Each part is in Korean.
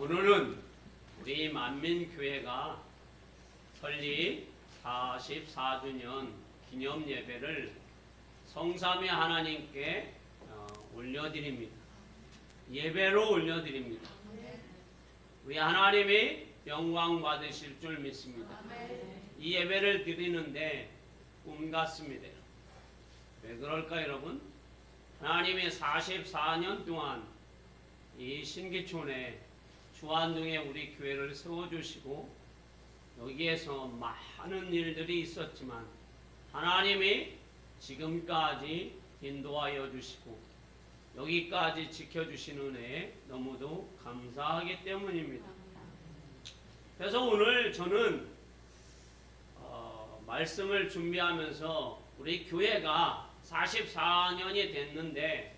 오늘은 우리 만민교회가 설립 44주년 기념 예배를 성삼위 하나님께 올려드립니다. 예배로 올려드립니다. 우리 하나님이 영광 받으실 줄 믿습니다. 이 예배를 드리는데 꿈 같습니다. 왜 그럴까 여러분? 하나님이 44년 동안 이 신기촌에 주안동에 우리 교회를 세워주시고 여기에서 많은 일들이 있었지만 하나님이 지금까지 인도하여 주시고 여기까지 지켜주신 은혜에 너무도 감사하기 때문입니다. 그래서 오늘 저는 말씀을 준비하면서 우리 교회가 44년이 됐는데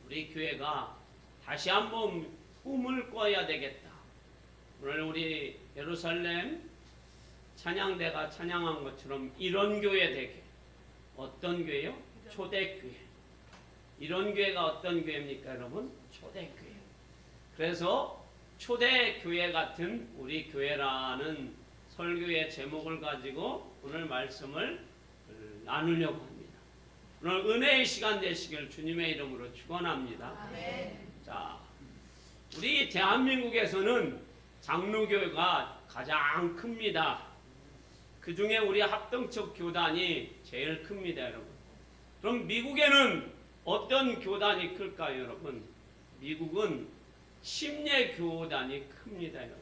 우리 교회가 다시 한번 꿈을 꿔야 되겠다. 오늘 우리 예루살렘 찬양대가 찬양한 것처럼 이런 교회 되게. 어떤 교회요? 초대교회. 이런 교회가 어떤 교회입니까 여러분? 초대교회. 그래서 초대교회 같은 우리 교회라는 설교의 제목을 가지고 오늘 말씀을 나누려고 합니다. 오늘 은혜의 시간 되시길 주님의 이름으로 축원합니다. 자, 우리 대한민국에서는 장로교회가 가장 큽니다. 그 중에 우리 합동적 교단이 제일 큽니다, 여러분. 그럼 미국에는 어떤 교단이 클까요, 여러분? 미국은 침례교단이 큽니다, 여러분.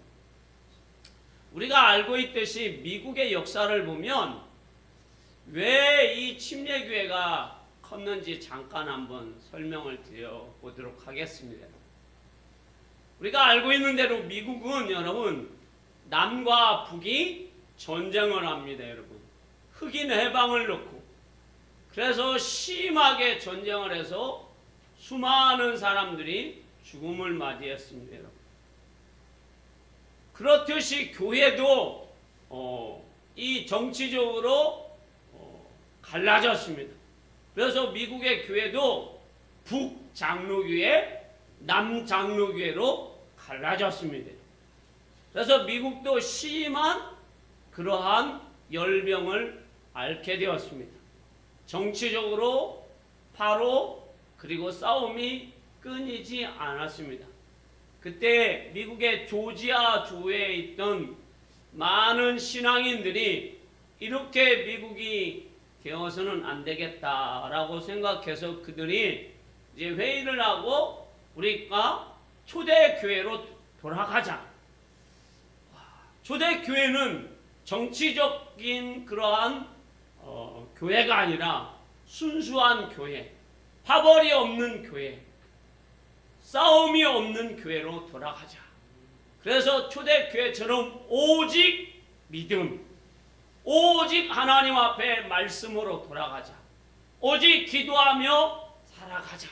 우리가 알고 있듯이 미국의 역사를 보면 왜 이 침례교회가 컸는지 잠깐 한번 설명을 드려보도록 하겠습니다. 우리가 알고 있는 대로 미국은 여러분 남과 북이 전쟁을 합니다, 여러분. 흑인 해방을 놓고 그래서 심하게 전쟁을 해서 수많은 사람들이 죽음을 맞이했습니다, 여러분. 그렇듯이 교회도 이 정치적으로 갈라졌습니다. 그래서 미국의 교회도 북장로교회, 남장로교회로 갈라졌습니다. 그래서 미국도 심한 그러한 열병을 앓게 되었습니다. 정치적으로 바로 그리고 싸움이 끊이지 않았습니다. 그때 미국의 조지아 주에 있던 많은 신앙인들이 이렇게 미국이 되어서는 안 되겠다라고 생각해서 그들이 이제 회의를 하고 우리가 초대교회로 돌아가자. 초대교회는 정치적인 그러한 교회가 아니라 순수한 교회, 파벌이 없는 교회, 싸움이 없는 교회로 돌아가자. 그래서 초대교회처럼 오직 믿음, 오직 하나님 앞에 말씀으로 돌아가자. 오직 기도하며 살아가자.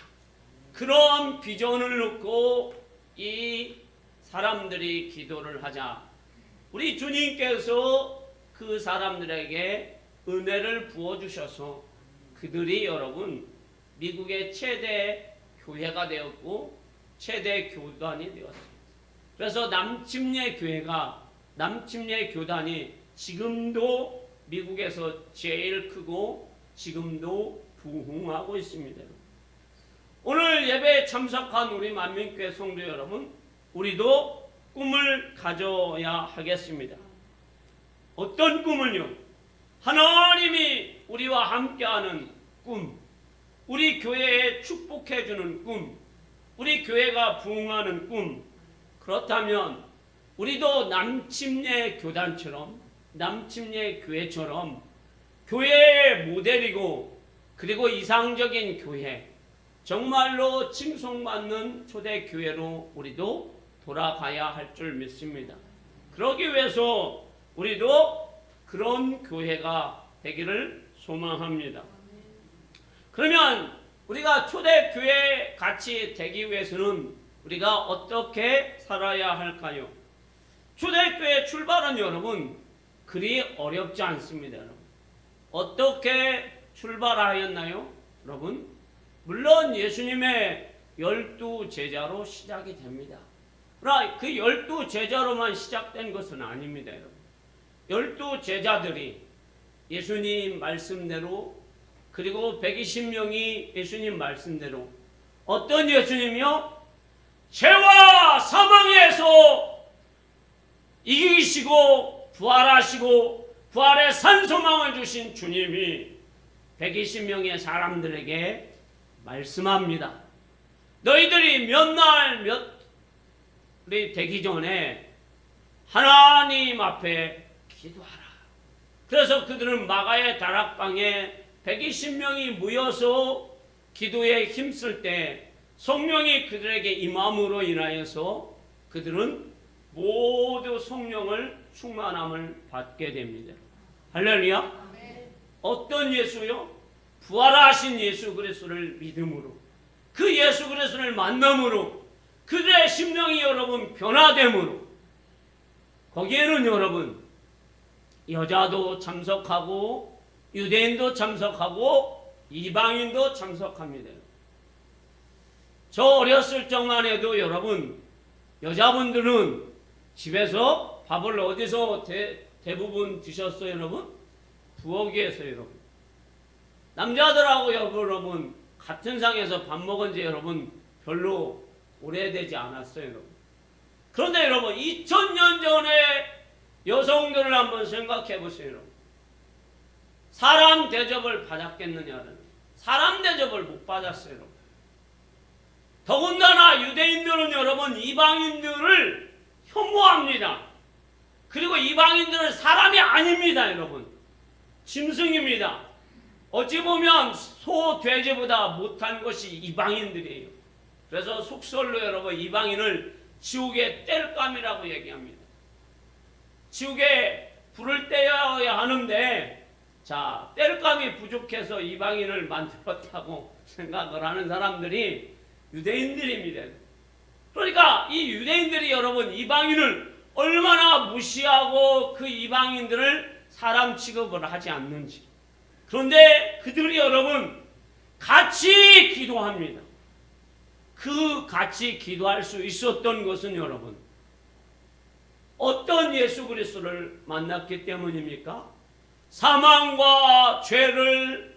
그런 비전을 놓고 이 사람들이 기도를 하자. 우리 주님께서 그 사람들에게 은혜를 부어주셔서 그들이 여러분 미국의 최대 교회가 되었고 최대 교단이 되었습니다. 그래서 남침례 교단이 지금도 미국에서 제일 크고 지금도 부흥하고 있습니다. 오늘 예배에 참석한 우리 만민교회 성도 여러분, 우리도 꿈을 가져야 하겠습니다. 어떤 꿈을요? 하나님이 우리와 함께하는 꿈, 우리 교회에 축복해주는 꿈, 우리 교회가 부흥하는 꿈. 그렇다면 우리도 남침례 교단처럼 남침례 교회처럼 교회의 모델이고 그리고 이상적인 교회, 정말로 칭송받는 초대교회로 우리도 돌아가야 할 줄 믿습니다. 그러기 위해서 우리도 그런 교회가 되기를 소망합니다. 그러면 우리가 초대교회 같이 되기 위해서는 우리가 어떻게 살아야 할까요? 초대교회 출발은 여러분 그리 어렵지 않습니다. 여러분. 어떻게 출발하였나요? 여러분 물론 예수님의 12 제자로 시작이 됩니다. 그러나 그 12제자로만 시작된 것은 아닙니다, 여러분. 12제자들이 예수님 말씀대로, 그리고 120명이 예수님 말씀대로, 어떤 예수님이요? 죄와 사망에서 이기시고 부활하시고 부활의 산소망을 주신 주님이 120명의 사람들에게 말씀합니다. 너희들이 몇 날이 되기 전에 하나님 앞에 기도하라. 그래서 그들은 마가의 다락방에 120명이 모여서 기도에 힘쓸 때 성령이 그들에게 임함으로 인하여서 그들은 모두 성령을 충만함을 받게 됩니다. 할렐루야. 어떤 예수요? 부활하신 예수 그리스도를 믿음으로, 그 예수 그리스도를 만남으로 그들의 심령이 여러분 변화됨으로, 거기에는 여러분 여자도 참석하고 유대인도 참석하고 이방인도 참석합니다. 저 어렸을 적만 해도 여러분 여자분들은 집에서 밥을 어디서 대부분 드셨어요, 여러분? 부엌에서, 여러분. 남자들하고 여러분 같은 상에서 밥 먹은 지 여러분 별로 오래되지 않았어요, 여러분. 그런데 여러분 2000년 전에 여성들을 한번 생각해 보세요, 여러분. 사람 대접을 받았겠느냐는, 사람 대접을 못 받았어요, 여러분. 더군다나 유대인들은 여러분 이방인들을 혐오합니다. 그리고 이방인들은 사람이 아닙니다, 여러분. 짐승입니다. 어찌 보면 소, 돼지보다 못한 것이 이방인들이에요. 그래서 속설로 여러분 이방인을 지옥의 땔감이라고 얘기합니다. 지옥에 불을 떼어야 하는데, 자, 땔감이 부족해서 이방인을 만들었다고 생각을 하는 사람들이 유대인들입니다. 그러니까 이 유대인들이 여러분 이방인을 얼마나 무시하고 그 이방인들을 사람 취급을 하지 않는지. 그런데 그들이 여러분 같이 기도합니다. 그 같이 기도할 수 있었던 것은 여러분 어떤 예수 그리스도를 만났기 때문입니까? 사망과 죄를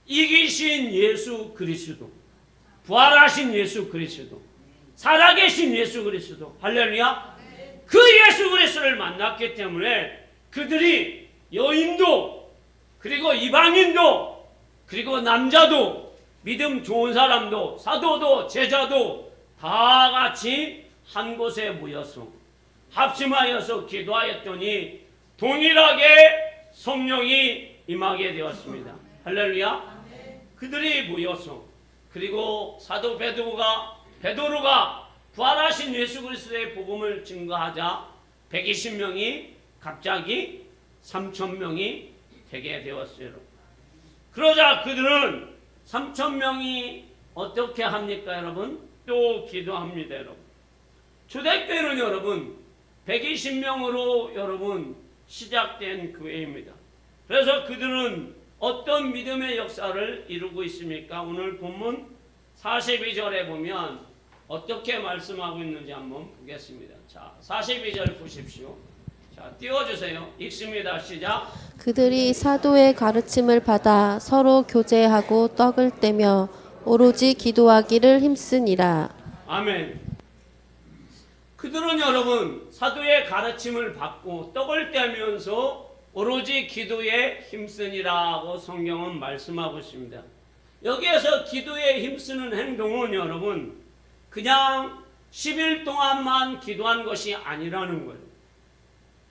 이기신 예수 그리스도, 부활하신 예수 그리스도, 살아계신 예수 그리스도, 할렐루야. 그 예수 그리스도를 만났기 때문에 그들이 여인도, 그리고 이방인도, 그리고 남자도, 믿음 좋은 사람도, 사도도, 제자도 다 같이 한 곳에 모여서 합심하여서 기도하였더니 동일하게 성령이 임하게 되었습니다. 할렐루야. 그들이 모여서, 그리고 사도 베드로가 부활하신 예수 그리스도의 복음을 증거하자 120명이 갑자기 3000명이 되게 되었어요. 그러자 그들은 3000명이 어떻게 합니까, 여러분? 또 기도합니다, 여러분. 초대교회는 여러분 120명으로 여러분 시작된 교회입니다. 그래서 그들은 어떤 믿음의 역사를 이루고 있습니까? 오늘 본문 42절에 보면 어떻게 말씀하고 있는지 한번 보겠습니다. 자, 42절 보십시오. 자, 띄워주세요. 읽습니다. 시작. 그들이 사도의 가르침을 받아 서로 교제하고 떡을 떼며 오로지 기도하기를 힘쓰니라. 아멘. 그들은 여러분 사도의 가르침을 받고 떡을 떼면서 오로지 기도에 힘쓰니라고 성경은 말씀하고 있습니다. 여기에서 기도에 힘쓰는 행동은 여러분 그냥 10일 동안만 기도한 것이 아니라는 거예요.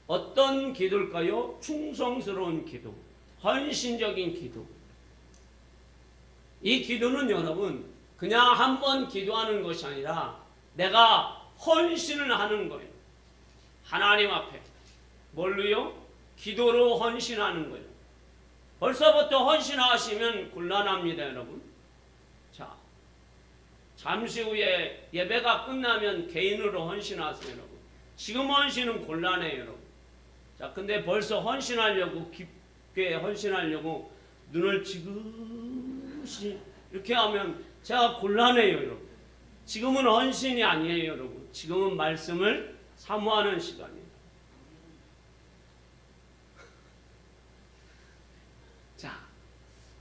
어떤 기도일까요? 충성스러운 기도, 헌신적인 기도. 이 기도는 여러분 그냥 한 번 기도하는 것이 아니라 내가 헌신을 하는 거예요. 하나님 앞에. 뭘로요? 기도로 헌신하는 거예요. 벌써부터 헌신하시면 곤란합니다, 여러분. 자, 잠시 후에 예배가 끝나면 개인으로 헌신하세요, 여러분. 지금 헌신은 곤란해요, 여러분. 자, 근데 벌써 헌신하려고, 깊게 헌신하려고 눈을 지그시 이렇게 하면 제가 곤란해요, 여러분. 지금은 헌신이 아니에요, 여러분. 지금은 말씀을 사모하는 시간입니다. 자,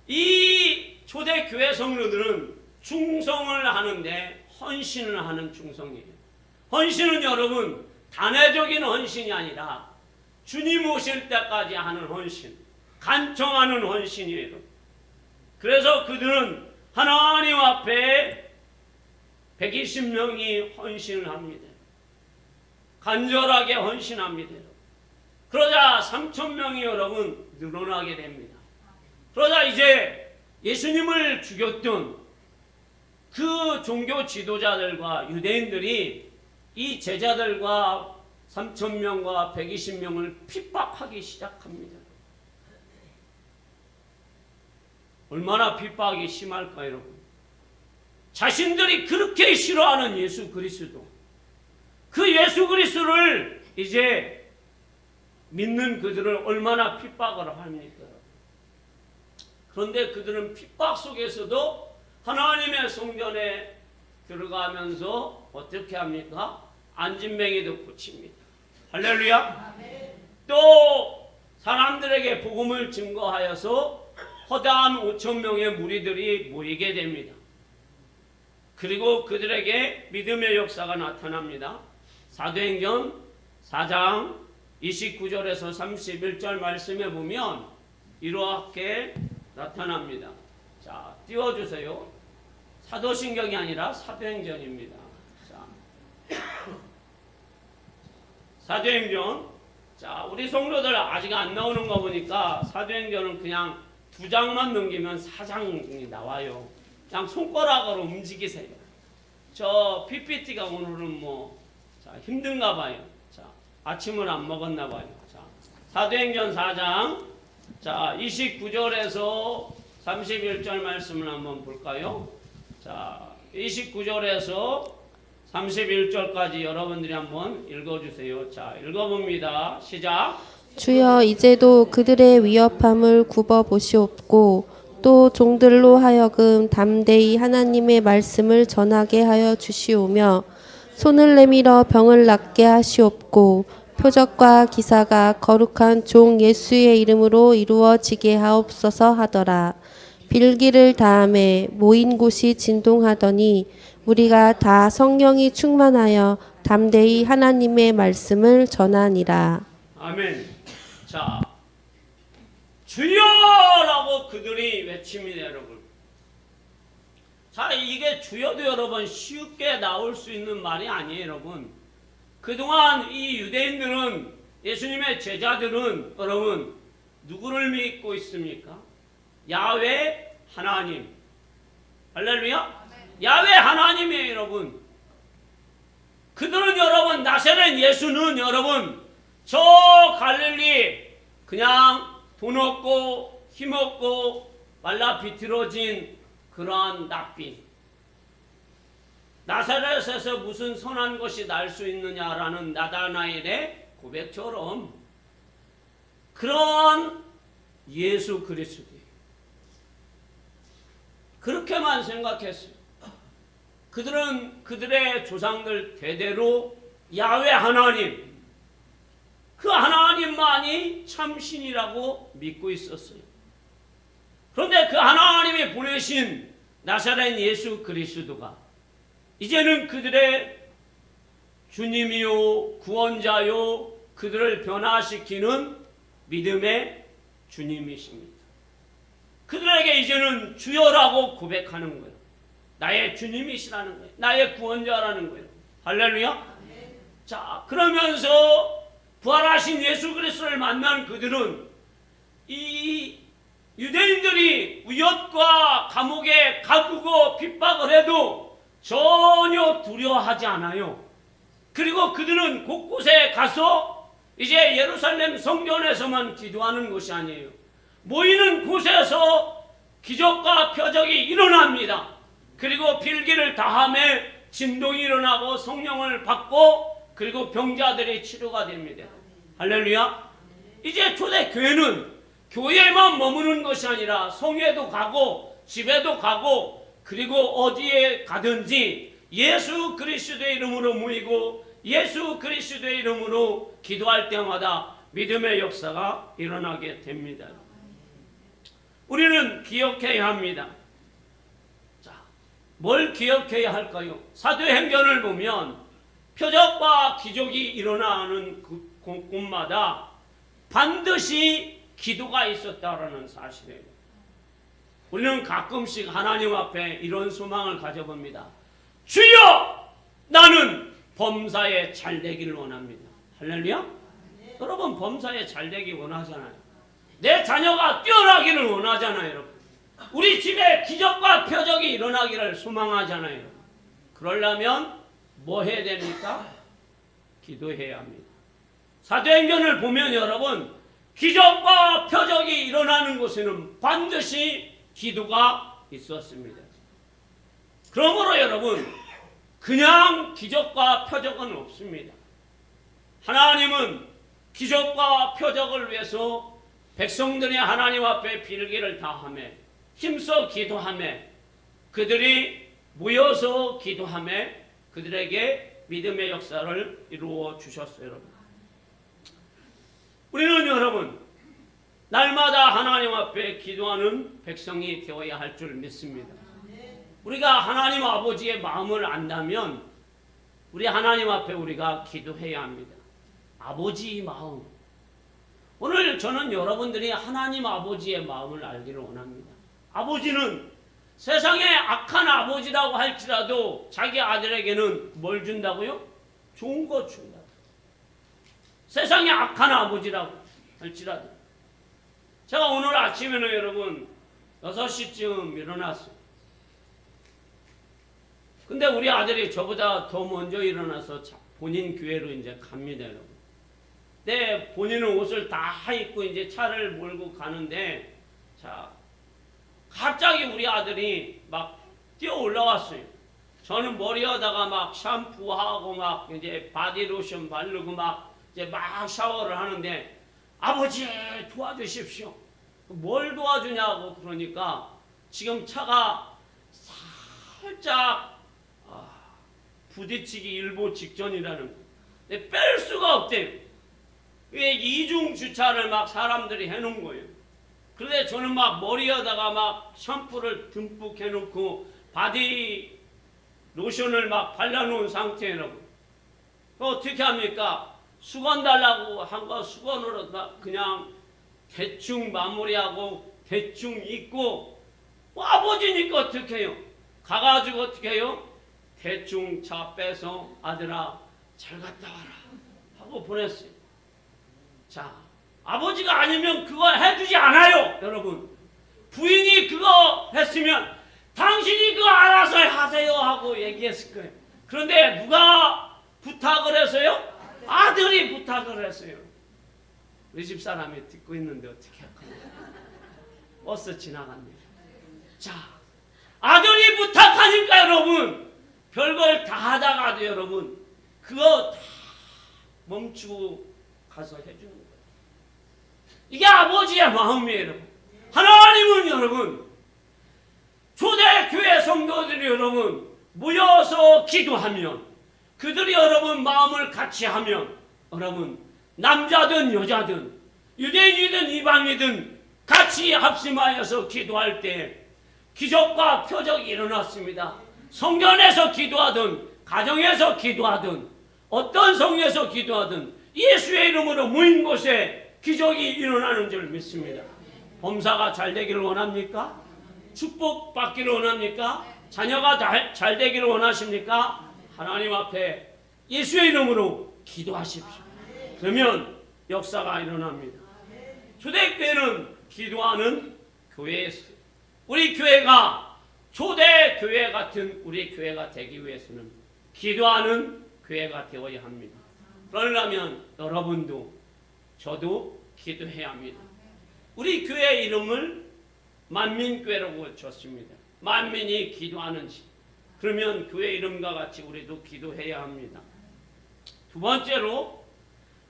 이 초대교회 성도들은 충성을 하는데 헌신을 하는 충성이에요. 헌신은 여러분 단회적인 헌신이 아니라 주님 오실 때까지 하는 헌신, 간청하는 헌신이에요. 그래서 그들은 하나님 앞에 120명이 헌신을 합니다. 간절하게 헌신합니다. 그러자 3,000명이 여러분 늘어나게 됩니다. 그러자 이제 예수님을 죽였던 그 종교 지도자들과 유대인들이 이 제자들과 3,000명과 120명을 핍박하기 시작합니다. 얼마나 핍박이 심할까 여러분. 자신들이 그렇게 싫어하는 예수 그리스도, 그 예수 그리스도를 이제 믿는 그들을 얼마나 핍박을 합니까? 그런데 그들은 핍박 속에서도 하나님의 성전에 들어가면서 어떻게 합니까? 안진뱅이도 고칩니다. 할렐루야. 또 사람들에게 복음을 증거하여서 허다한 5,000명의 무리들이 모이게 됩니다. 그리고 그들에게 믿음의 역사가 나타납니다. 사도행전 4장 29절에서 31절 말씀에 보면 이렇게 나타납니다. 자, 띄워주세요. 사도신경이 아니라 사도행전입니다. 자, 사도행전. 자, 우리 성도들 아직 안 나오는 거 보니까 사도행전은 그냥 2장만 넘기면 4장이 나와요. 그냥 손가락으로 움직이세요. 저 PPT가 오늘은 힘든가 봐요. 자, 아침을 안 먹었나 봐요. 자, 사도행전 4장. 자, 29절에서 31절 말씀을 한번 볼까요? 자, 29절에서 31절까지 여러분들이 한번 읽어주세요. 자, 읽어봅니다. 시작. 주여 이제도 그들의 위협함을 굽어 보시옵고 또 종들로 하여금 담대히 하나님의 말씀을 전하게 하여 주시오며 손을 내밀어 병을 낫게 하시옵고 표적과 기사가 거룩한 종 예수의 이름으로 이루어지게 하옵소서 하더라. 빌기를 다음에 모인 곳이 진동하더니 우리가 다 성령이 충만하여 담대히 하나님의 말씀을 전하니라. 아멘. 자, 주여라고 그들이 외칩니다, 여러분. 자, 이게 주여도 여러분 쉽게 나올 수 있는 말이 아니에요, 여러분. 그동안 이 유대인들은, 예수님의 제자들은 여러분 누구를 믿고 있습니까? 야훼 하나님. 할렐루야. 야훼 하나님이에요, 여러분. 그들은 여러분 나사렛 예수는 여러분 저 갈릴리 그냥 돈 없고 힘 없고 말라 비틀어진 그러한 납비, 나사렛에서 무슨 선한 것이 날 수 있느냐라는 나다나엘의 고백처럼 그런 예수 그리스도 그렇게만 생각했어요. 그들은 그들의 조상들 대대로 야훼 하나님, 그 하나님만이 참신이라고 믿고 있었어요. 그런데 그 하나님이 보내신 나사렛 예수 그리스도가 이제는 그들의 주님이요 구원자요 그들을 변화시키는 믿음의 주님이십니다. 그들에게 이제는 주여라고 고백하는 거예요. 나의 주님이시라는 거예요. 나의 구원자라는 거예요. 할렐루야. 자, 그러면서 부활하신 예수 그리스도를 만난 그들은 이 유대인들이 위협과 감옥에 가두고 핍박을 해도 전혀 두려워하지 않아요. 그리고 그들은 곳곳에 가서 이제 예루살렘 성전에서만 기도하는 것이 아니에요. 모이는 곳에서 기적과 표적이 일어납니다. 그리고 빌기를 다함에 진동이 일어나고 성령을 받고 그리고 병자들이 치료가 됩니다. 할렐루야. 이제 초대교회는 교회에만 머무는 것이 아니라 성회도 가고 집에도 가고 그리고 어디에 가든지 예수 그리스도의 이름으로 모이고 예수 그리스도의 이름으로 기도할 때마다 믿음의 역사가 일어나게 됩니다. 우리는 기억해야 합니다. 자, 뭘 기억해야 할까요? 사도행전을 보면 표적과 기적이 일어나는 곳마다 반드시 기도가 있었다라는 사실이에요. 우리는 가끔씩 하나님 앞에 이런 소망을 가져봅니다. 주여, 나는 범사에 잘되기를 원합니다. 할렐루야. 여러분, 범사에 잘되기 원하잖아요. 내 자녀가 뛰어나기를 원하잖아요. 여러분, 우리 집에 기적과 표적이 일어나기를 소망하잖아요. 여러분. 그러려면 뭐 해야 됩니까? 기도해야 합니다. 사도행전을 보면 여러분, 기적과 표적이 일어나는 곳에는 반드시 기도가 있었습니다. 그러므로 여러분, 그냥 기적과 표적은 없습니다. 하나님은 기적과 표적을 위해서 백성들이 하나님 앞에 빌기를 다하며 힘써 기도하며 그들이 모여서 기도하며 그들에게 믿음의 역사를 이루어 주셨어요. 여러분, 우리는 여러분 날마다 하나님 앞에 기도하는 백성이 되어야 할 줄 믿습니다. 우리가 하나님 아버지의 마음을 안다면 우리 하나님 앞에 우리가 기도해야 합니다. 아버지의 마음. 오늘 저는 여러분들이 하나님 아버지의 마음을 알기를 원합니다. 아버지는 세상에 악한 아버지라고 할지라도 자기 아들에게는 뭘 준다고요? 좋은 거 준다. 세상에 악한 아버지라고 할지라도. 제가 오늘 아침에는 여러분 6시쯤 일어났어요. 근데 우리 아들이 저보다 더 먼저 일어나서 본인 교회로 이제 갑니다, 여러분. 네, 본인은 옷을 다 입고 이제 차를 몰고 가는데, 자, 갑자기 우리 아들이 막 뛰어 올라왔어요. 저는 머리에다가 막 샴푸하고 막 이제 바디로션 바르고 막 이제 막 샤워를 하는데, 아버지 도와주십시오. 뭘 도와주냐고 그러니까 지금 차가 살짝 부딪히기 일보 직전이라는 거. 근데 뺄 수가 없대요. 왜 이중 주차를 막 사람들이 해놓은 거예요. 그런데 저는 막 머리에다가 막 샴푸를 듬뿍 해놓고 바디 로션을 막 발라놓은 상태라고. 어떻게 합니까? 수건 달라고 한 거 수건으로 그냥 대충 마무리하고 대충 입고 아버지니까 어떻게 해요? 가가지고 어떻게 해요? 대충 차 빼서 아들아 잘 갔다 와라 하고 보냈어요. 자, 아버지가 아니면 그거 해주지 않아요. 여러분, 부인이 그거 했으면 당신이 그거 알아서 하세요 하고 얘기했을 거예요. 그런데 누가 부탁을 해서요? 아들이 부탁을 했어요. 우리 집 사람이 듣고 있는데 어떻게 할까요? 버스 지나갑니다. 자, 아들이 부탁하니까 여러분 별걸 다 하다가도 여러분 그거 다 멈추고 가서 해주는 거예요. 이게 아버지의 마음이에요. 여러분, 하나님은 여러분 초대교회 성도들이 여러분 모여서 기도하면 그들이 여러분 마음을 같이 하면 여러분 남자든 여자든 유대인이든 이방이든 같이 합심하여서 기도할 때 기적과 표적이 일어났습니다. 성전에서 기도하든 가정에서 기도하든 어떤 성에서 기도하든 예수의 이름으로 모인 곳에 기적이 일어나는 줄 믿습니다. 범사가 잘 되기를 원합니까? 축복받기를 원합니까? 자녀가 잘 되기를 원하십니까? 하나님 앞에 예수의 이름으로 기도하십시오. 그러면 역사가 일어납니다. 초대교회는 기도하는 교회였어요. 우리 교회가 초대 교회 같은 우리 교회가 되기 위해서는 기도하는 교회가 되어야 합니다. 그러려면 여러분도 저도 기도해야 합니다. 우리 교회 이름을 만민교회라고 줬습니다. 만민이 기도하는 집. 그러면 교회 이름과 같이 우리도 기도해야 합니다. 두 번째로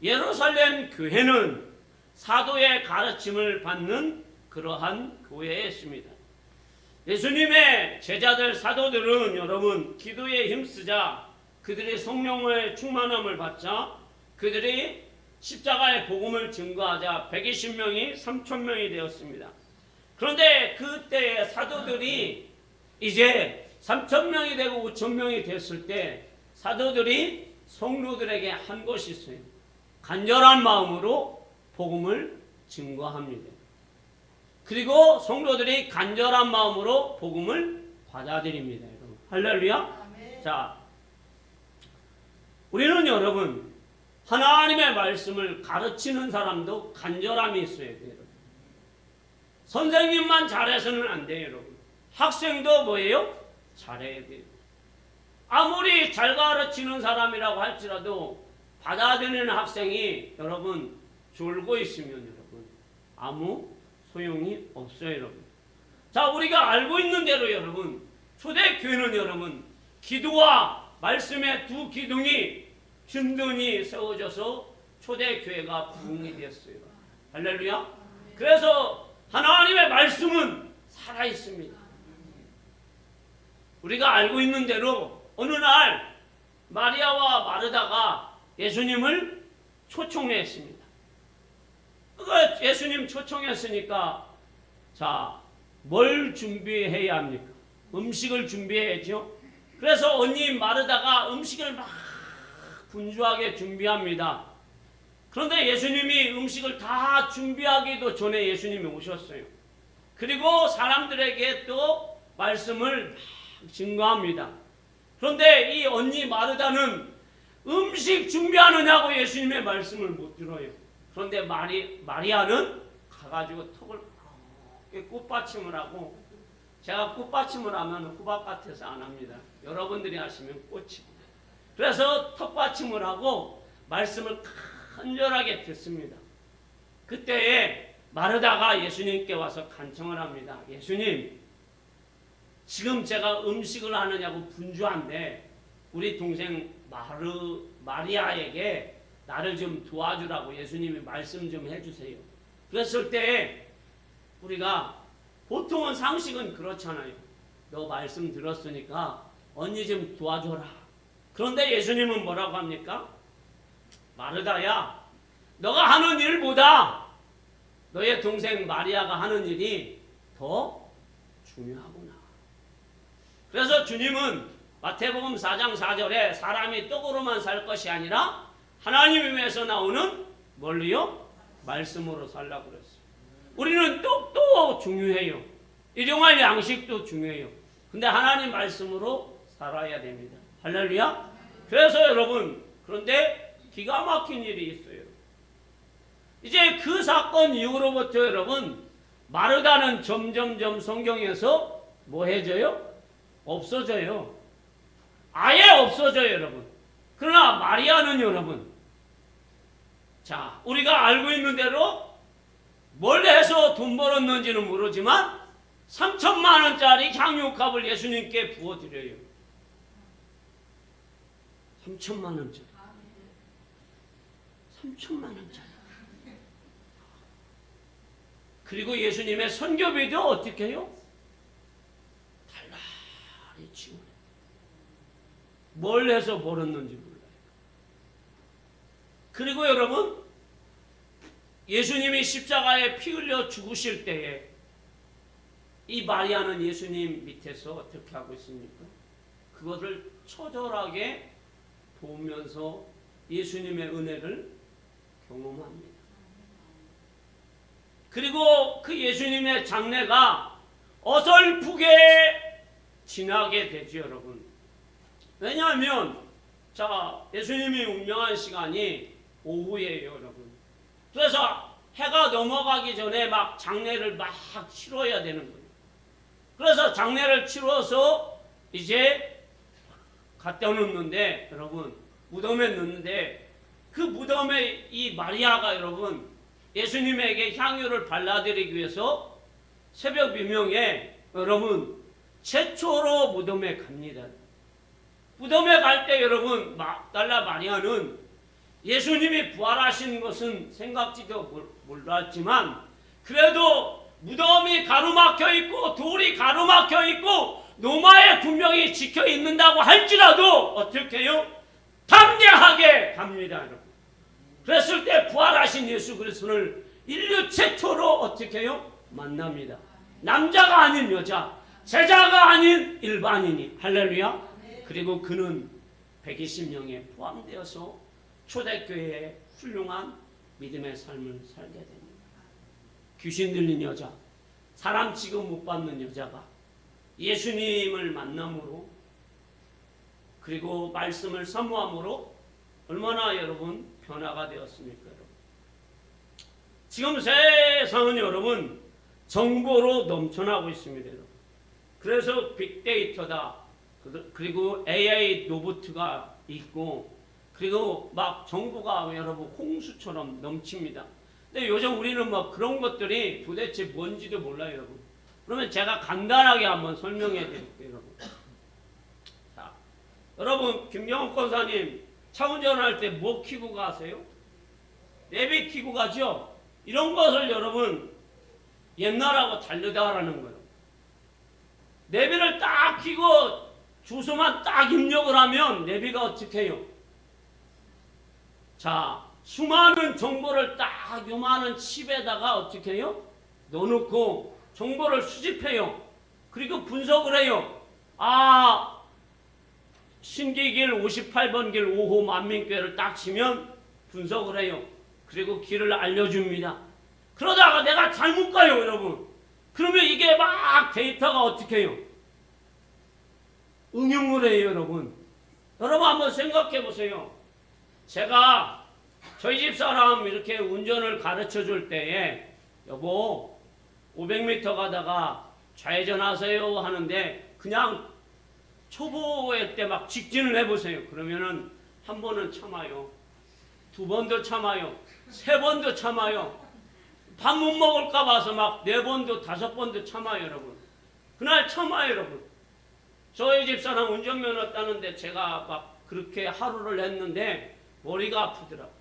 예루살렘 교회는 사도의 가르침을 받는 그러한 교회였습니다. 예수님의 제자들 사도들은 여러분 기도에 힘쓰자 그들이 성령의 충만함을 받자 그들이 십자가의 복음을 증거하자 120명이 3,000명이 되었습니다. 그런데 그때 사도들이 이제 3,000명이 되고 5,000명이 됐을 때 사도들이 성도들에게 한 것이 있어요. 간절한 마음으로 복음을 증거합니다. 그리고 성도들이 간절한 마음으로 복음을 받아들입니다. 여러분. 할렐루야. 자, 우리는 여러분 하나님의 말씀을 가르치는 사람도 간절함이 있어야 돼요. 여러분. 선생님만 잘해서는 안 돼요. 여러분. 학생도 뭐예요? 잘해야 돼요. 아무리 잘 가르치는 사람이라고 할지라도 받아들이는 학생이 여러분 졸고 있으면 여러분 아무 소용이 없어요. 여러분. 자, 우리가 알고 있는 대로 여러분 초대교회는 여러분 기도와 말씀의 두 기둥이 든든히 세워져서 초대교회가 부흥이 되었어요. 할렐루야. 그래서 하나님의 말씀은 살아있습니다. 우리가 알고 있는 대로 어느 날 마리아와 마르다가 예수님을 초청했습니다. 예수님 초청했으니까 자, 뭘 준비해야 합니까? 음식을 준비해야죠. 그래서 언니 마르다가 음식을 막 분주하게 준비합니다. 그런데 예수님이 음식을 다 준비하기도 전에 예수님이 오셨어요. 그리고 사람들에게 또 말씀을 막 증거합니다. 그런데 이 언니 마르다는 음식 준비하느냐고 예수님의 말씀을 못 들어요. 그런데 마리아는 가가지고 턱을 꽃받침을 하고, 제가 꽃받침을 하면 후박 같아서 안 합니다. 여러분들이 하시면 꽃이. 그래서 턱받침을 하고 말씀을 간절하게 듣습니다. 그때에 마르다가 예수님께 와서 간청을 합니다. 예수님, 지금 제가 음식을 하느냐고 분주한데 우리 동생 마리아에게 나를 좀 도와주라고 예수님이 말씀 좀 해주세요. 그랬을 때 우리가 보통은 상식은 그렇잖아요. 너 말씀 들었으니까 언니 좀 도와줘라. 그런데 예수님은 뭐라고 합니까? 마르다야, 너가 하는 일보다 너의 동생 마리아가 하는 일이 더 중요하구나. 그래서 주님은 마태복음 4장 4절에 사람이 떡으로만 살 것이 아니라 하나님의 입에서 나오는 뭘로요? 말씀으로 살라고 그랬어요. 우리는 떡도 중요해요. 일용할 양식도 중요해요. 근데 하나님 말씀으로 살아야 됩니다. 할렐루야. 그래서 여러분, 그런데 기가 막힌 일이 있어요. 이제 그 사건 이후로부터 여러분, 마르다는 점점점 성경에서 뭐 해져요? 없어져요. 아예 없어져요, 여러분. 그러나 마리아는 여러분, 자, 우리가 알고 있는 대로 뭘 해서 돈 벌었는지는 모르지만 3,000만 원짜리 향유값을 예수님께 부어드려요. 3,000만 원짜리. 3,000만 원짜리. 그리고 예수님의 선교비도 어떻게 해요? 달라리 지원해. 뭘 해서 벌었는지 몰라요. 그리고 여러분, 예수님이 십자가에 피 흘려 죽으실 때에 이 마리아는 예수님 밑에서 어떻게 하고 있습니까? 그것을 처절하게 보면서 예수님의 은혜를 경험합니다. 그리고 그 예수님의 장례가 어설프게 지나게 되죠, 여러분. 왜냐하면 자, 예수님이 운명한 시간이 오후예요, 여러분. 그래서 해가 넘어가기 전에 막 장례를 막 치러야 되는 거예요. 그래서 장례를 치러서 이제 갖다 놓는데, 여러분, 무덤에 넣는데, 그 무덤에 이 마리아가 여러분 예수님에게 향유를 발라드리기 위해서 새벽 비명에 여러분 최초로 무덤에 갑니다. 무덤에 갈 때 여러분 막달라 마리아는 예수님이 부활하신 것은 생각지도 몰랐지만 그래도 무덤이 가로막혀 있고 돌이 가로막혀 있고 노마의 군명이 지켜 있는다고 할지라도 어떻게 해요? 담대하게 갑니다, 여러분. 그랬을 때 부활하신 예수 그리스도를 인류 최초로 어떻게 해요? 만납니다. 남자가 아닌 여자, 제자가 아닌 일반인이. 할렐루야. 그리고 그는 120명에 포함되어서 초대교회의 훌륭한 믿음의 삶을 살게 됩니다. 귀신 들린 여자, 사람 취급 못 받는 여자가 예수님을 만남으로 그리고 말씀을 사모함으로 얼마나 여러분 변화가 되었습니까? 여러분? 지금 세상은 여러분 정보로 넘쳐나고 있습니다. 여러분. 그래서 빅데이터다, 그리고 AI 로봇가 있고, 그리고 막 정보가 여러분 홍수처럼 넘칩니다. 근데 요즘 우리는 뭐 그런 것들이 도대체 뭔지도 몰라요, 여러분. 그러면 제가 간단하게 한번 설명해 드릴게요, 여러분. 자, 여러분, 김경호 권사님 차 운전할 때 뭐 키고 가세요? 내비 키고 가죠? 이런 것을 여러분 옛날하고 다르다라는 거예요. 내비를 딱 키고 주소만 딱 입력을 하면 내비가 어떻게 해요? 자, 수많은 정보를 딱 요만한 칩에다가 어떻게 해요? 넣어놓고 정보를 수집해요. 그리고 분석을 해요. 아, 신기길 58번 길 5호 만민교회를 딱 치면 분석을 해요. 그리고 길을 알려줍니다. 그러다가 내가 잘못 가요, 여러분. 그러면 이게 막 데이터가 어떻게 해요? 응용을 해요, 여러분. 여러분 한번 생각해 보세요. 제가 저희 집 사람 이렇게 운전을 가르쳐 줄 때에 여보 500m 가다가 좌회전하세요 하는데 그냥 초보일 때 막 직진을 해보세요. 그러면은 한 번은 참아요. 두 번도 참아요. 세 번도 참아요. 밥 못 먹을까 봐서 막 네 번도 다섯 번도 참아요, 여러분. 그날 참아요, 여러분. 저희 집사람 운전면허 따는데 제가 막 그렇게 하루를 했는데 머리가 아프더라고요.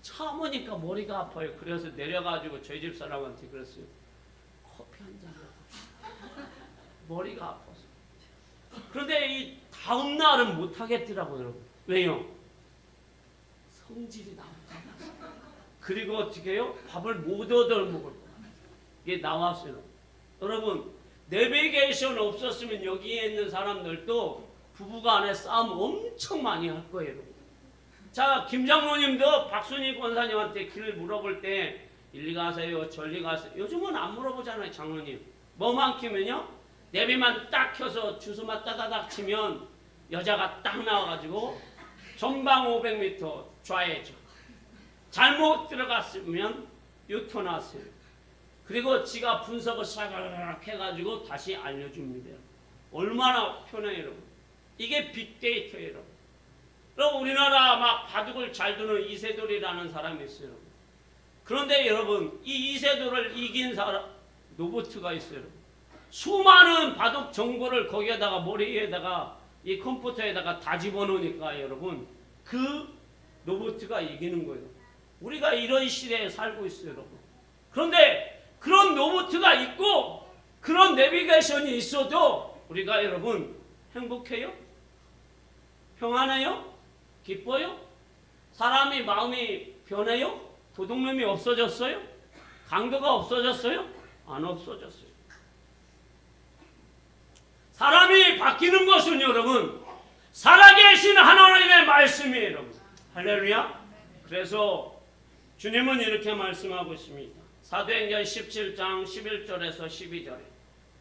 참으니까 머리가 아파요. 그래서 내려가지고 저희 집사람한테 그랬어요. 커피 한 잔 먹읍시다. 머리가 아파서. 그런데 이 다음 날은 못 하겠더라고요, 여러분. 왜요? 성질이 나옵니다. 그리고 어떻게 해요? 밥을 못 얻어 먹을 거예요. 이게 나왔어요. 여러분, 내비게이션 없었으면 여기에 있는 사람들도 부부간에 싸움 엄청 많이 할 거예요. 여러분. 자, 김장로님도 박순희 권사님한테 길 물어볼 때 일리 가세요, 저리 가세요. 요즘은 안 물어보잖아요, 장로님. 뭐만 키면요? 내비만 딱 켜서 주소만 따다닥 치면 여자가 딱 나와가지고 전방 500m 좌회전. 잘못 들어갔으면 유턴하세요. 그리고 지가 분석을 싹 해가지고 다시 알려줍니다. 얼마나 편해요, 여러분. 이게 빅데이터예요, 여러분. 그럼 우리나라 막 바둑을 잘 두는 이세돌이라는 사람이 있어요, 여러분. 그런데 여러분, 이 이세돌을 이긴 사람, 로봇가 있어요, 여러분. 수많은 바둑 정보를 거기에다가 머리에다가 이 컴퓨터에다가 다 집어넣으니까 여러분, 그 로봇가 이기는 거예요. 우리가 이런 시대에 살고 있어요, 여러분. 그런데 그런 로봇가 있고 그런 내비게이션이 있어도 우리가 여러분 행복해요? 평안해요? 기뻐요? 사람이 마음이 변해요? 도둑놈이 없어졌어요? 강도가 없어졌어요? 안 없어졌어요. 사람이 바뀌는 것은 여러분 살아계신 하나님의 말씀이에요, 여러분. 할렐루야. 그래서 주님은 이렇게 말씀하고 있습니다. 사도행전 17장 11절에서 12절에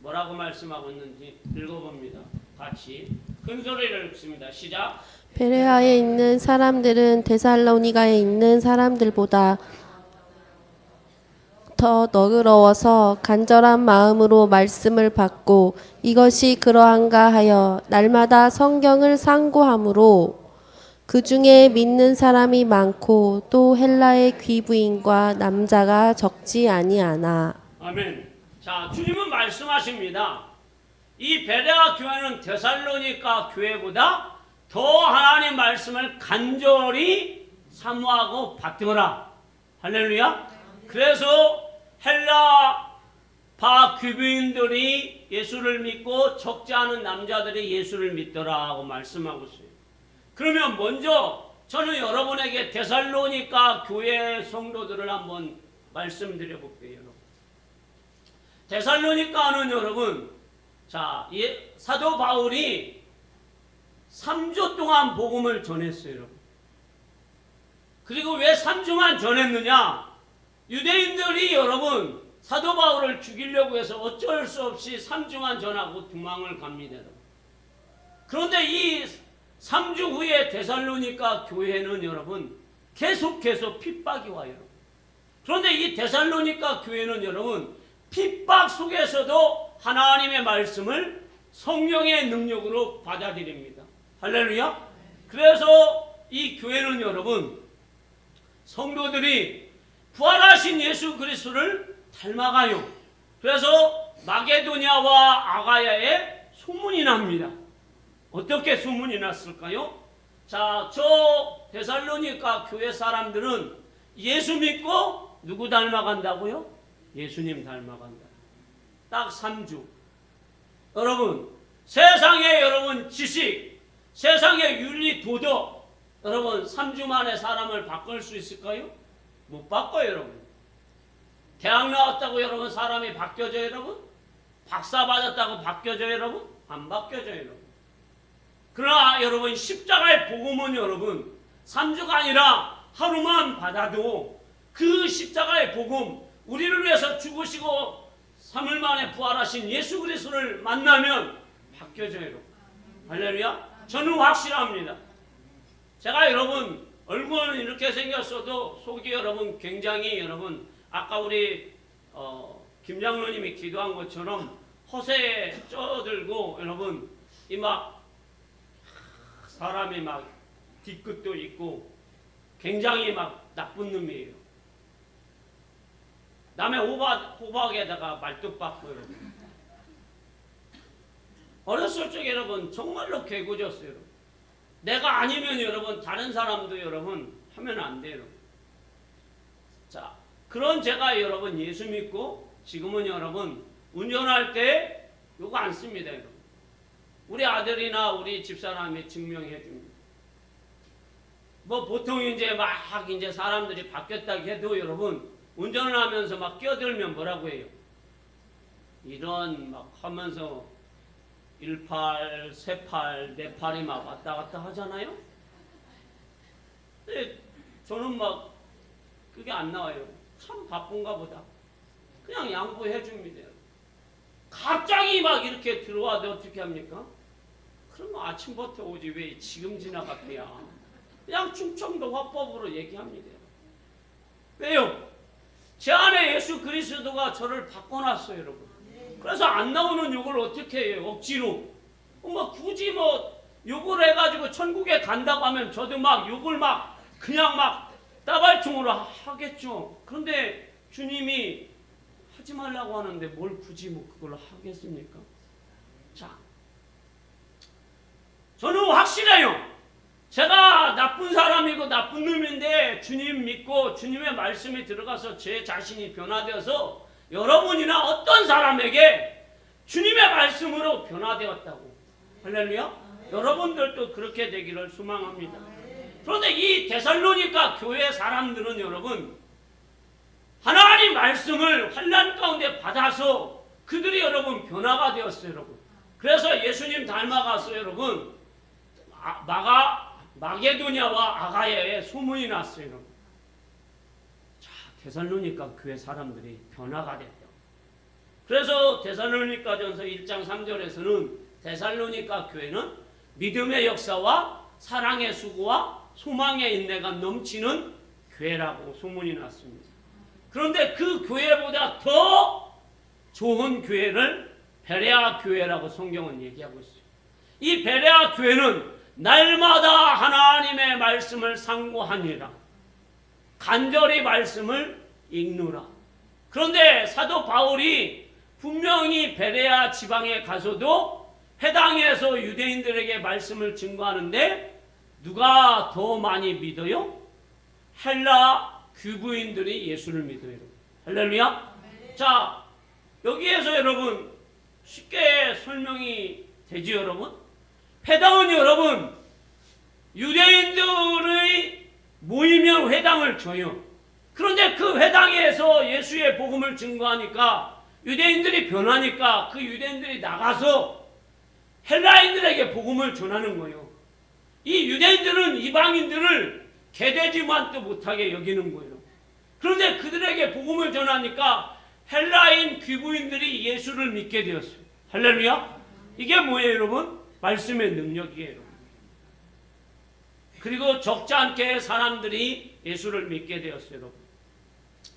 뭐라고 말씀하고 있는지 읽어봅니다. 같이 큰 소리를 읽습니다. 시작. 베레아에 있는 사람들은 데살로니가에 있는 사람들보다 더 너그러워서 간절한 마음으로 말씀을 받고 이것이 그러한가 하여 날마다 성경을 상고함으로 그 중에 믿는 사람이 많고 또 헬라의 귀부인과 남자가 적지 아니하나. 아멘. 자, 주님은 말씀하십니다. 이 베레아 교회는 데살로니가 교회보다 더 하나님 말씀을 간절히 사모하고 받들어라. 할렐루야. 그래서 헬라파 귀부인들이 예수를 믿고 적지 않은 남자들이 예수를 믿더라고 말씀하고 있어요. 그러면 먼저 저는 여러분에게 데살로니가 교회 성도들을 한번 말씀드려 볼게요. 여러분. 데살로니가는 여러분, 자, 사도 바울이 3주 동안 복음을 전했어요. 여러분. 그리고 왜 3주만 전했느냐? 유대인들이 여러분 사도 바울을 죽이려고 해서 어쩔 수 없이 3주만 전하고 도망을 갑니다. 여러분. 그런데 이 3주 후에 데살로니가 교회는 여러분 계속해서 핍박이 와요. 그런데 이 데살로니가 교회는 여러분 핍박 속에서도 하나님의 말씀을 성령의 능력으로 받아들입니다. 할렐루야. 그래서 이 교회는 여러분 성도들이 부활하신 예수 그리스도를 닮아가요. 그래서 마게도냐와 아가야에 소문이 납니다. 어떻게 소문이 났을까요? 자, 저 데살로니가 교회 사람들은 예수 믿고 누구 닮아간다고요? 예수님 닮아간다. 딱 3주. 여러분, 세상에 여러분 지식, 세상의 윤리, 도덕, 여러분 3주 만에 사람을 바꿀 수 있을까요? 못 바꿔요, 여러분. 대학 나왔다고 여러분 사람이 바뀌어져요, 여러분? 박사 받았다고 바뀌어져요, 여러분? 안 바뀌어져요, 여러분. 그러나 여러분 십자가의 복음은 여러분 3주가 아니라 하루만 받아도 그 십자가의 복음, 우리를 위해서 죽으시고 3일 만에 부활하신 예수 그리스도를 만나면 바뀌어져요, 여러분. 할렐루야. 저는 확실합니다. 제가 여러분 얼굴은 이렇게 생겼어도 속이 여러분 굉장히 여러분 아까 우리 김 장로님이 기도한 것처럼 허세에 쪄들고 여러분 이 막 사람이 막 뒤끝도 있고 굉장히 막 나쁜 놈이에요. 남의 호박에다가 말뚝박고 여러분. 어렸을 적에 여러분 정말로 개구졌어요. 여러분. 내가 아니면 여러분 다른 사람도 여러분 하면 안 돼요. 자, 그런 제가 여러분 예수 믿고 지금은 여러분 운전할 때 요거 안 씁니다. 여러분. 우리 아들이나 우리 집사람이 증명해 줍니다. 뭐 보통 이제 막 이제 사람들이 바뀌었다고 해도 여러분 운전을 하면서 막 끼어들면 뭐라고 해요? 이런 막 하면서 18, 세팔, 네팔이 막 왔다 갔다 하잖아요? 근데 저는 막 그게 안 나와요. 참 바쁜가 보다. 그냥 양보해 줍니다. 갑자기 막 이렇게 들어와도 어떻게 합니까? 그러면 아침부터 오지 왜 지금 지나갔대야. 그냥 충청도 화법으로 얘기합니다. 왜요? 제 안에 예수 그리스도가 저를 바꿔놨어요, 여러분. 그래서 안 나오는 욕을 어떻게 해요? 억지로. 뭐 굳이 뭐 욕을 해가지고 천국에 간다고 하면 저도 막 욕을 막 그냥 막 따발총으로 하겠죠. 그런데 주님이 하지 말라고 하는데 뭘 굳이 뭐 그걸 하겠습니까? 자, 저는 확실해요. 제가 나쁜 사람이고 나쁜 놈인데 주님 믿고 주님의 말씀이 들어가서 제 자신이 변화되어서 여러분이나 어떤 사람에게 주님의 말씀으로 변화되었다고. 할렐루야. 여러분들도 그렇게 되기를 소망합니다. 그런데 이 데살로니가 교회 사람들은 여러분 하나님 말씀을 환난 가운데 받아서 그들이 여러분 변화가 되었어요, 여러분. 그래서 예수님 닮아가서 여러분 마게도냐와 아가야에 소문이 났어요, 여러분. 자, 데살로니가 교회 사람들이 변화가 됐다. 그래서 데살로니가전서 1장 3절에서는 데살로니가 교회는 믿음의 역사와 사랑의 수고와 소망의 인내가 넘치는 교회라고 소문이 났습니다. 그런데 그 교회보다 더 좋은 교회를 베레아 교회라고 성경은 얘기하고 있어요. 이 베레아 교회는 날마다 하나님의 말씀을 상고하니라. 간절히 말씀을 읽느라. 그런데 사도 바울이 분명히 베레아 지방에 가서도 해당에서 유대인들에게 말씀을 증거하는데 누가 더 많이 믿어요? 헬라 귀부인들이 예수를 믿어요. 할렐루야. 자, 여기에서 여러분 쉽게 설명이 되지 여러분? 회당은 여러분 유대인들의 모이면 회당을 줘요. 그런데 그 회당에서 예수의 복음을 증거하니까 유대인들이 변하니까 그 유대인들이 나가서 헬라인들에게 복음을 전하는 거예요. 이 유대인들은 이방인들을 개되지만도 못하게 여기는 거예요. 그런데 그들에게 복음을 전하니까 헬라인 귀부인들이 예수를 믿게 되었어요. 할렐루야. 이게 뭐예요 여러분? 말씀의 능력이에요. 그리고 적지 않게 사람들이 예수를 믿게 되었어요 여러분.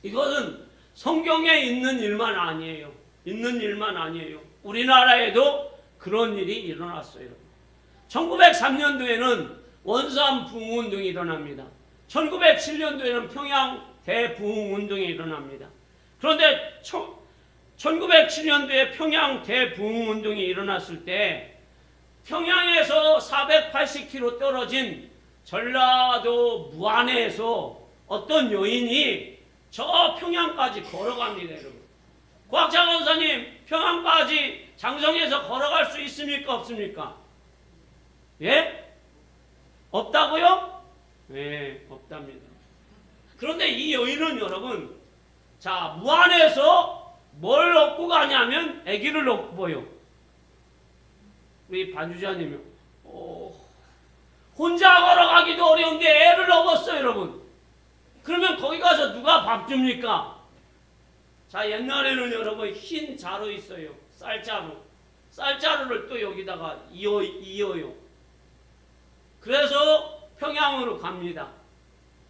이것은 성경에 있는 일만 아니에요. 있는 일만 아니에요. 우리나라에도 그런 일이 일어났어요. 1903년도에는 원산 부흥운동이 일어납니다. 1907년도에는 평양 대부흥운동이 일어납니다. 그런데 1907년도에 평양 대부흥운동이 일어났을 때 평양에서 480km 떨어진 전라도 무안에서 어떤 여인이 저 평양까지 걸어갑니다 여러분. 곽자 권사님, 평양까지 장성에서 걸어갈 수 있습니까 없습니까? 예? 없다고요? 네, 없답니다. 그런데 이 여인은 여러분, 자, 무안에서 뭘 얻고 가냐면 아기를 얻고요. 우리 반주자님이 혼자 걸어가기도 어려운데 애를 얻었어요 여러분. 그러면 거기 가서 누가 밥 줍니까? 자, 옛날에는 여러분 흰 자루 있어요. 쌀자루. 쌀자루를 또 여기다가 이어요. 그래서 평양으로 갑니다.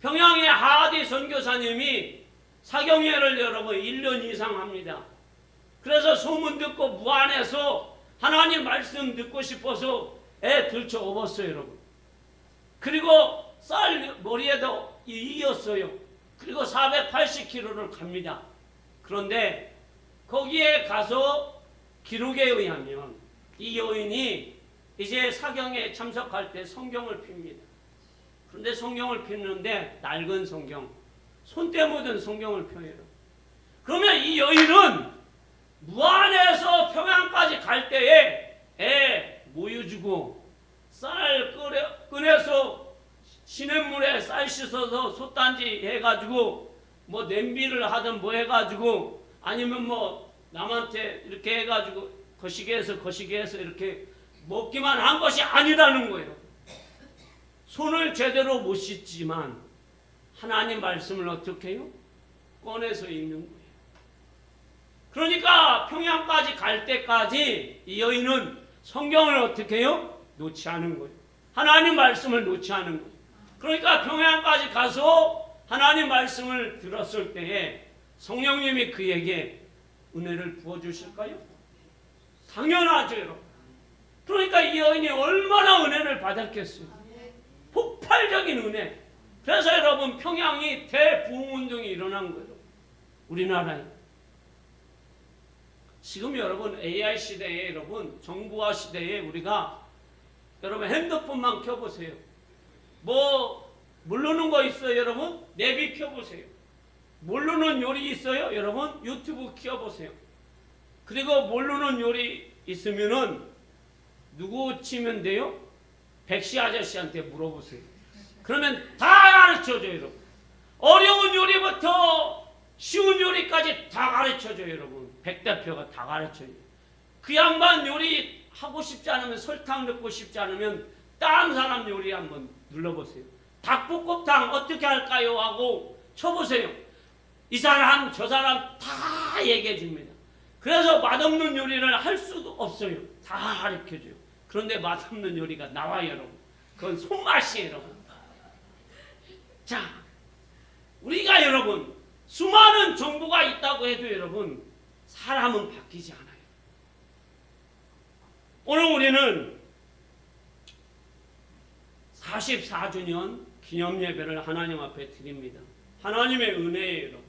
평양의 하디 선교사님이 사경회를 여러분 1년 이상 합니다. 그래서 소문 듣고 무안에서 하나님 말씀 듣고 싶어서 애 들쳐 업었어요 여러분. 그리고 쌀 머리에도 이었어요. 그리고 480km를 갑니다. 그런데 거기에 가서 기록에 의하면 이 여인이 이제 사경에 참석할 때 성경을 핍니다. 그런데 성경을 피는데 낡은 성경, 손때 묻은 성경을 펴요. 그러면 이 여인은 무안에서 평양까지 갈 때에 애 모여주고 쌀 꺼내서 시냇물에 쌀 씻어서 솥단지 해가지고 뭐 냄비를 하든 뭐 해가지고 아니면 뭐 남한테 이렇게 해가지고 거시기해서 이렇게 먹기만 한 것이 아니라는 거예요. 손을 제대로 못 씻지만 하나님 말씀을 어떻게 해요? 꺼내서 읽는 거예요. 그러니까 평양까지 갈 때까지 이 여인은 성경을 어떻게 해요? 놓지 않은 거예요. 하나님 말씀을 놓지 않은 거예요. 그러니까 평양까지 가서 하나님 말씀을 들었을 때에 성령님이 그에게 은혜를 부어주실까요? 당연하죠 여러분. 그러니까 이 여인이 얼마나 은혜를 받았겠어요. 폭발적인 은혜. 그래서 여러분 평양이 대부흥운동이 일어난 거예요. 우리나라에. 지금 여러분 AI 시대에 여러분 정보화 시대에 우리가 여러분 핸드폰만 켜보세요. 뭐 모르는 거 있어요 여러분? 내비 켜보세요. 모르는 요리 있어요 여러분? 유튜브 켜보세요. 그리고 모르는 요리 있으면은 누구 치면 돼요? 백시 아저씨한테 물어보세요. 그러면 다 가르쳐줘요 여러분. 어려운 요리부터 쉬운 요리까지 다 가르쳐줘요 여러분. 백 대표가 다 가르쳐요. 그 양반 요리 하고 싶지 않으면 설탕 넣고 싶지 않으면 다른 사람 요리 한번 눌러보세요. 닭볶음탕 어떻게 할까요? 하고 쳐보세요. 이 사람 저 사람 다 얘기해 줍니다. 그래서 맛없는 요리를 할 수도 없어요. 다 가르쳐줘요. 그런데 맛없는 요리가 나와요 여러분. 그건 손맛이에요 여러분. 자, 우리가 여러분 수많은 정보가 있다고 해도 여러분 사람은 바뀌지 않아요. 오늘 우리는 44주년 기념예배를 하나님 앞에 드립니다. 하나님의 은혜예요 여러분.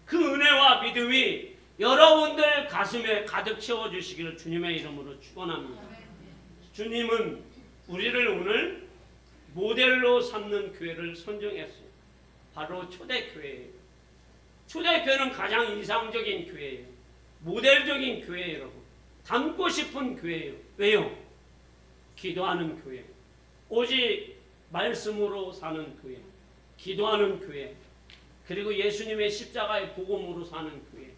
그 은혜와 믿음이 여러분들 가슴에 가득 채워주시기를 주님의 이름으로 축원합니다. 주님은 우리를 오늘 모델로 삼는 교회를 선정했어요. 바로 초대교회예요. 초대교회는 가장 이상적인 교회예요. 모델적인 교회예요, 여러분. 닮고 싶은 교회예요. 왜요? 기도하는 교회. 오직 말씀으로 사는 교회. 기도하는 교회. 그리고 예수님의 십자가의 복음으로 사는 교회.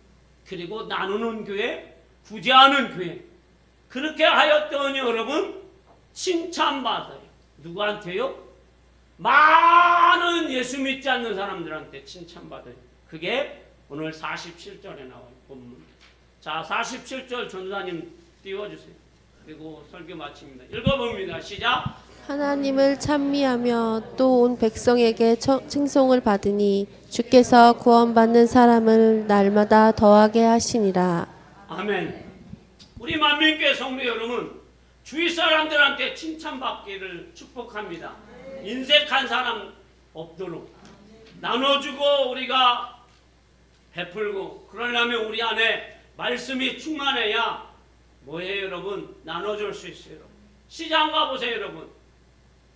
그리고 나누는 교회, 구제하는 교회. 그렇게 하였더니 여러분 칭찬받아요. 누구한테요? 많은 예수 믿지 않는 사람들한테 칭찬받아요. 그게 오늘 47절에 나와요. 본문. 자, 47절 전도사님 띄워주세요. 그리고 설교 마칩니다. 읽어봅니다. 시작. 하나님을 찬미하며 또 온 백성에게 칭송을 받으니 주께서 구원받는 사람을 날마다 더하게 하시니라. 아멘. 우리 만민교회 성도 여러분, 주위 사람들한테 칭찬받기를 축복합니다. 인색한 사람 없도록 나눠주고 우리가 베풀고, 그러려면 우리 안에 말씀이 충만해야 뭐예요 여러분? 나눠줄 수 있어요. 시장 가보세요 여러분.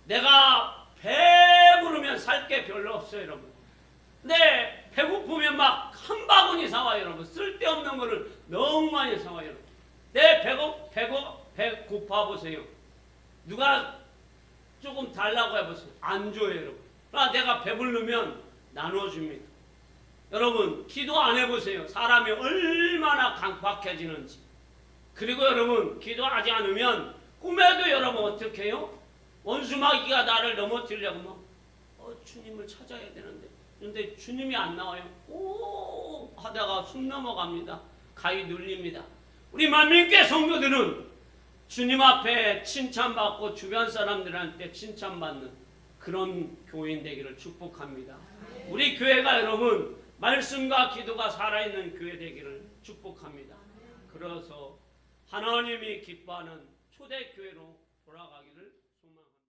내가 배부르면 살 게 별로 없어요 여러분. 근데 배고프면 막 한 바구니 사와요 여러분. 쓸데없는 거를 너무 많이 사와요 여러분. 내 배고파 보세요. 누가 조금 달라고 해보세요. 안 줘요 여러분. 그러나 내가 배부르면 나눠줍니다. 여러분 기도 안 해보세요. 사람이 얼마나 강박해지는지. 그리고 여러분 기도하지 않으면 꿈에도 여러분 어떻게 해요? 원수마귀가 나를 넘어뜨리려고 막 주님을 찾아야 되는데, 그런데 주님이 안 나와요. 오 하다가 숨 넘어갑니다. 가위 눌립니다. 우리 만민교회 성도들은 주님 앞에 칭찬받고 주변 사람들한테 칭찬받는 그런 교인 되기를 축복합니다. 우리 교회가 여러분 말씀과 기도가 살아있는 교회 되기를 축복합니다. 그래서 하나님이 기뻐하는 초대교회로 돌아가기를